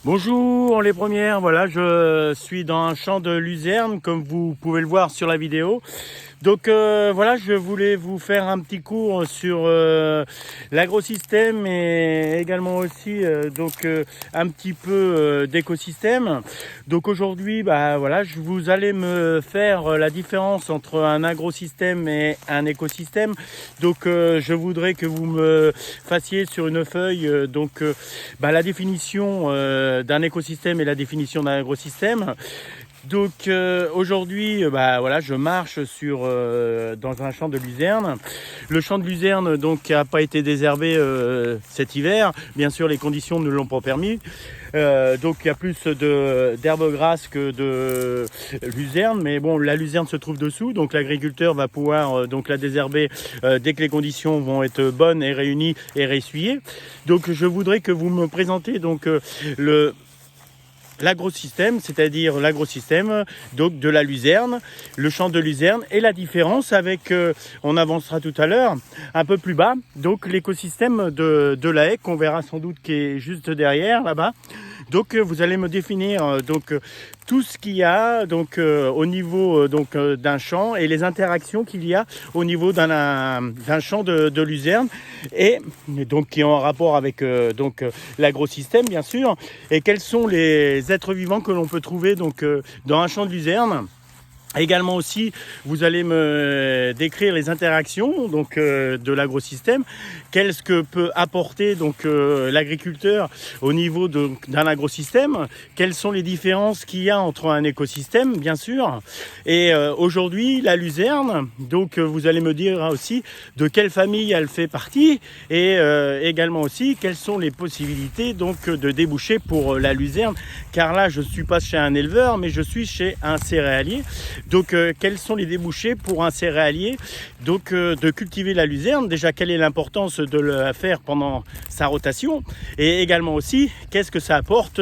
Bonjour les premières, voilà je suis dans un champ de luzerne comme vous pouvez le voir sur la vidéo. Donc voilà, je voulais vous faire un petit cours sur l'agrosystème et également aussi un petit peu d'écosystème. Donc aujourd'hui, voilà, vous allez me faire la différence entre un agrosystème et un écosystème. Donc je voudrais que vous me fassiez sur une feuille la définition d'un écosystème et la définition d'un agrosystème. Donc aujourd'hui, voilà, je marche dans un champ de luzerne. Le champ de luzerne donc n'a pas été désherbé cet hiver. Bien sûr, les conditions ne l'ont pas permis. Donc il y a plus d'herbe grasse que de luzerne, mais bon, la luzerne se trouve dessous, donc l'agriculteur va pouvoir la désherber dès que les conditions vont être bonnes et réunies et réessuyées. Donc je voudrais que vous me présentez l'agrosystème, c'est-à-dire l'agrosystème donc de la luzerne, le champ de luzerne et la différence avec, on avancera tout à l'heure, un peu plus bas, donc l'écosystème de la haie qu'on verra sans doute qui est juste derrière là-bas. Donc vous allez me définir tout ce qu'il y a au niveau d'un champ et les interactions qu'il y a au niveau d'un champ de luzerne et donc qui ont un rapport avec l'agrosystème bien sûr, et quels sont les êtres vivants que l'on peut trouver dans un champ de luzerne. Également aussi, vous allez me décrire les interactions de l'agrosystème, qu'est-ce que peut apporter l'agriculteur au niveau d'un agrosystème, quelles sont les différences qu'il y a entre un écosystème bien sûr. Et aujourd'hui la luzerne, vous allez me dire aussi de quelle famille elle fait partie et également aussi quelles sont les possibilités de débouchés pour la luzerne, car là je ne suis pas chez un éleveur mais je suis chez un céréalier. Donc quels sont les débouchés pour un céréalier de cultiver la luzerne? Déjà, quelle est l'importance de la faire pendant sa rotation? Et également aussi, qu'est-ce que ça apporte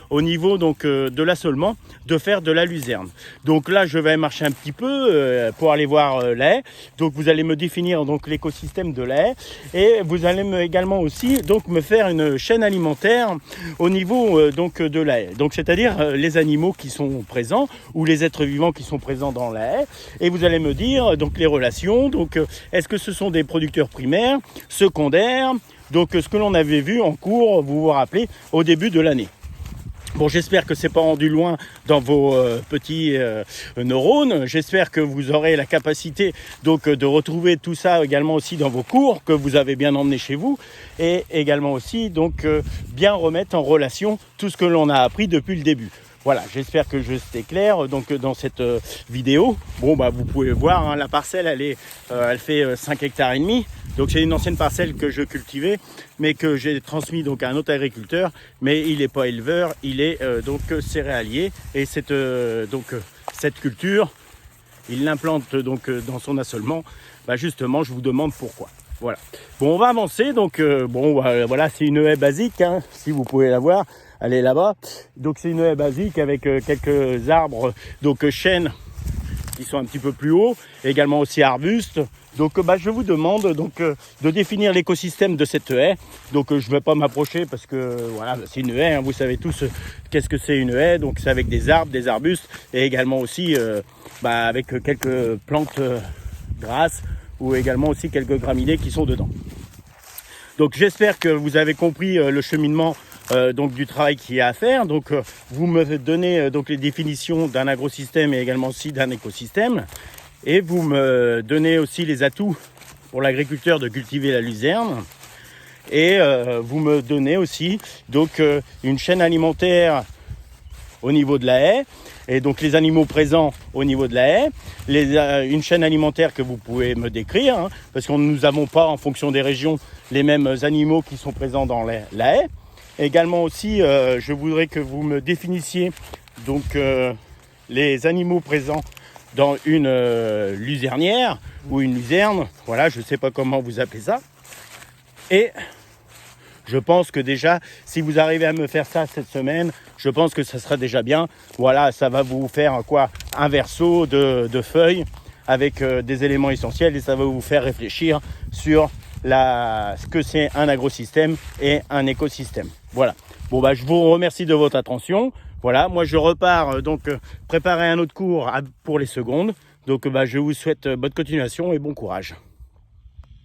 au niveau de l'assolement de faire de la luzerne? Donc là, je vais marcher un petit peu pour aller voir la haie. Donc vous allez me définir l'écosystème de la haie et vous allez également aussi me faire une chaîne alimentaire au niveau de la haie. Donc c'est-à-dire les animaux qui sont présents ou les êtres vivants qui sont présents dans la haie, et vous allez me dire les relations, est-ce que ce sont des producteurs primaires, secondaires, ce que l'on avait vu en cours, vous vous rappelez, au début de l'année. Bon, j'espère que c'est pas rendu loin dans vos petits neurones. J'espère que vous aurez la capacité de retrouver tout ça également aussi dans vos cours que vous avez bien emmenés chez vous, et également aussi bien remettre en relation tout ce que l'on a appris depuis le début. Voilà, j'espère que je suis clair dans cette vidéo. Bon, vous pouvez voir, la parcelle, elle fait 5 hectares et demi. Donc c'est une ancienne parcelle que je cultivais, mais que j'ai transmis à un autre agriculteur. Mais il n'est pas éleveur, il est céréalier. Et cette culture, il l'implante dans son assolement. Justement, je vous demande pourquoi. Voilà. Bon, on va avancer. Voilà, c'est une haie basique, si vous pouvez la voir. Elle est là-bas. Donc c'est une haie basique avec quelques arbres, chênes qui sont un petit peu plus hauts, également aussi arbustes. Donc je vous demande de définir l'écosystème de cette haie. Je ne vais pas m'approcher parce que voilà, c'est une haie, vous savez tous qu'est-ce que c'est une haie. Donc c'est avec des arbres, des arbustes et également aussi avec quelques plantes grasses ou également aussi quelques graminées qui sont dedans. Donc j'espère que vous avez compris le cheminement du travail qu'il y a à faire. Vous me donnez les définitions d'un agrosystème et également aussi d'un écosystème, et vous me donnez aussi les atouts pour l'agriculteur de cultiver la luzerne, et vous me donnez aussi une chaîne alimentaire au niveau de la haie, et les animaux présents au niveau de la haie, une chaîne alimentaire que vous pouvez me décrire, parce que nous n'avons pas, en fonction des régions, les mêmes animaux qui sont présents dans la haie. Également aussi, je voudrais que vous me définissiez les animaux présents dans une luzernière ou une luzerne. Voilà, je ne sais pas comment vous appelez ça. Et je pense que déjà, si vous arrivez à me faire ça cette semaine, je pense que ça sera déjà bien. Voilà, ça va vous faire un verso de feuilles avec des éléments essentiels, et ça va vous faire réfléchir sur ce que c'est un agrosystème et un écosystème. Voilà. Bon, bah, je vous remercie de votre attention. Voilà, moi je repars préparer un autre cours pour les secondes. Donc bah, je vous souhaite bonne continuation et bon courage.